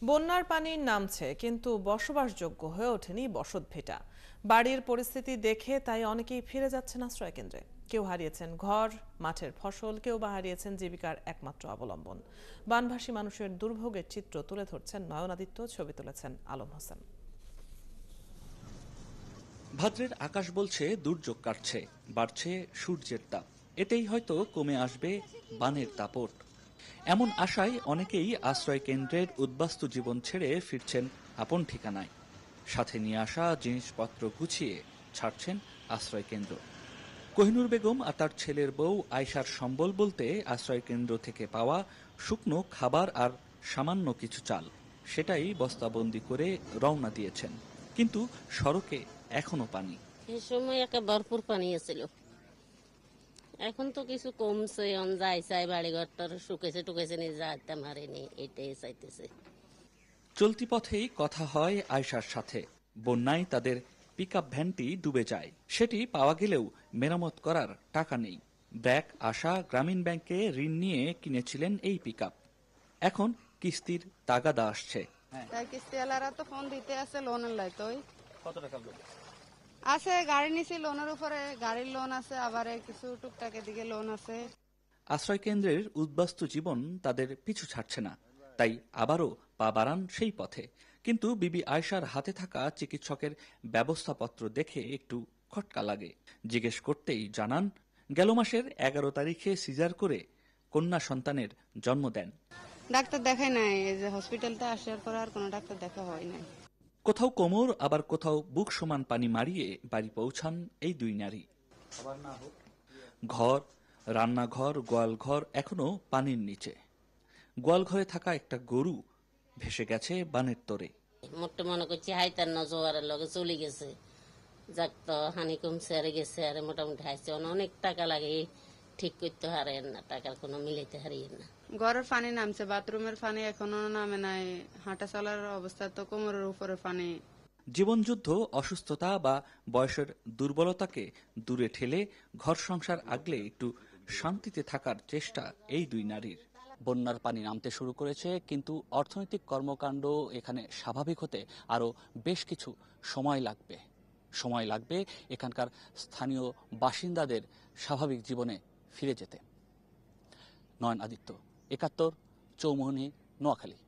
বন্যার পানি নামছে, কিন্তু বসবাসযোগ্য হয়ে ওঠেনি বসতভিটা। বাড়ির পরিস্থিতি দেখে তাই অনেকেই ফিরে যাচ্ছেন আশ্রয় কেন্দ্রে। কেউ হারিয়েছেন ঘর, মাঠের ফসল, কেউ বা হারিয়েছেন জীবিকার একমাত্র অবলম্বন। বানভাসী মানুষের দুর্ভোগের চিত্র তুলে ধরছেন নয়নাদিত্য, ছবি তুলেছেন আলম হোসেন। ভাদ্রের আকাশ বলছে দুর্যোগ কাটছে, বাড়ছে সূর্যের তাপ। এতেই হয়তো কমে আসবে বানের দাপট। এমন আশায় অনেকেই আশ্রয় কেন্দ্রের উদ্বাস্তু জীবন ছেড়ে ফিরছেন আপন ঠিকানায়। সাথে নিয়ে আসা জিনিসপত্র গুছিয়ে ছাড়ছেন আশ্রয় কেন্দ্র। কোহিনুর বেগম আর তার ছেলের বউ আয়শার সম্বল বলতে আশ্রয় কেন্দ্র থেকে পাওয়া শুকনো খাবার আর সামান্য কিছু চাল, সেটাই বস্তাবন্দি করে রওনা দিয়েছেন। কিন্তু সড়কে এখনো পানি। এই সময় একটা ভরপুর পানি ছিল, এখন তো কিছু কমছে। যাই চাই বাড়িঘরটার শুকেছে টুকেছে নিয়ে যাইতে মারেনি, এটাই চাইতেছে। চলতি পথেই কথা হয় আয়শার সাথে। বন্যায় তাদের পিকআপ ভ্যানটি ডুবে যায়। সেটি পাওয়া গেলেও মেরামত করার টাকা নেই। ব্র্যাক আশা গ্রামীণ ব্যাংকে ঋণ নিয়ে কিনেছিলেন এই পিকআপ। এখন কিস্তির তাগাদা আসছে। তাই কিস্তিওয়ালারা তো ফোন দিতে আছে লোনের লাই। তো কত টাকা লোন আছে? গাড়ি নিছি লোনের উপরে, গাড়ির লোন আছে, আবার কিছু টুকটাকের দিকে লোন আছে। আশ্রয় কেন্দ্রের উদ্বাস্তু জীবন তাদের পিছু ছাড়ছে না, তাই আবারও পা বাড়ান সেই পথে। কিন্তু বিবি আয়শার হাতে থাকা চিকিৎসকের ব্যবস্থাপত্র দেখে একটু খটকা লাগে। জিজ্ঞেস করতেই জানান, গেল মাসের 11 তারিখে সিজার করে কন্যা সন্তানের জন্ম দেন। ডাক্তার দেখাই নাই, এই যে হসপিটালতে আসার পর আর কোনো ডাক্তার দেখা হয় নাই। কোথাও কোমর, আবার কোথাও বুক সমান পানি মারিয়ে বাড়ি পৌঁছান এই দুই নারী। ঘর, রান্নাঘর, গোয়ালঘর এখনো পানির নিচে। গোয়ালঘরে থাকা একটা গরু ভেসে গেছে বানের তোরে। মোটে মনে করছি হাইতার না জোয়ারের লগে চলে গেছে, যাক তো হানি কমছে আর গেছে, আর মোটামুটি হাইছে। অনেক টাকা লাগে, ঠিক করতে হারেন না, টাকার কোনো মিলাইতে হারিয়েন না। ঘরের পানি নামছে, বাথরুমের পানি এখনো নামে নাই। হাঁটা চলার অবস্থা তো কোমরের উপরে পানি। জীবনযুদ্ধ, অসুস্থতা বা বয়সের দুর্বলতাকে দূরে ঠেলে ঘর সংসার আগলে একটু শান্তিতে থাকার চেষ্টা এই দুই নারীর। বন্যার পানি নামতে শুরু করেছে, কিন্তু অর্থনৈতিক কর্মকাণ্ড এখানে স্বাভাবিক হতে আরও বেশ কিছু সময় লাগবে এখানকার স্থানীয় বাসিন্দাদের স্বাভাবিক জীবনে ফিরে যেতে। নয়ন আদিত্য, ৭১, চৌমুহনী, নোয়াখালী।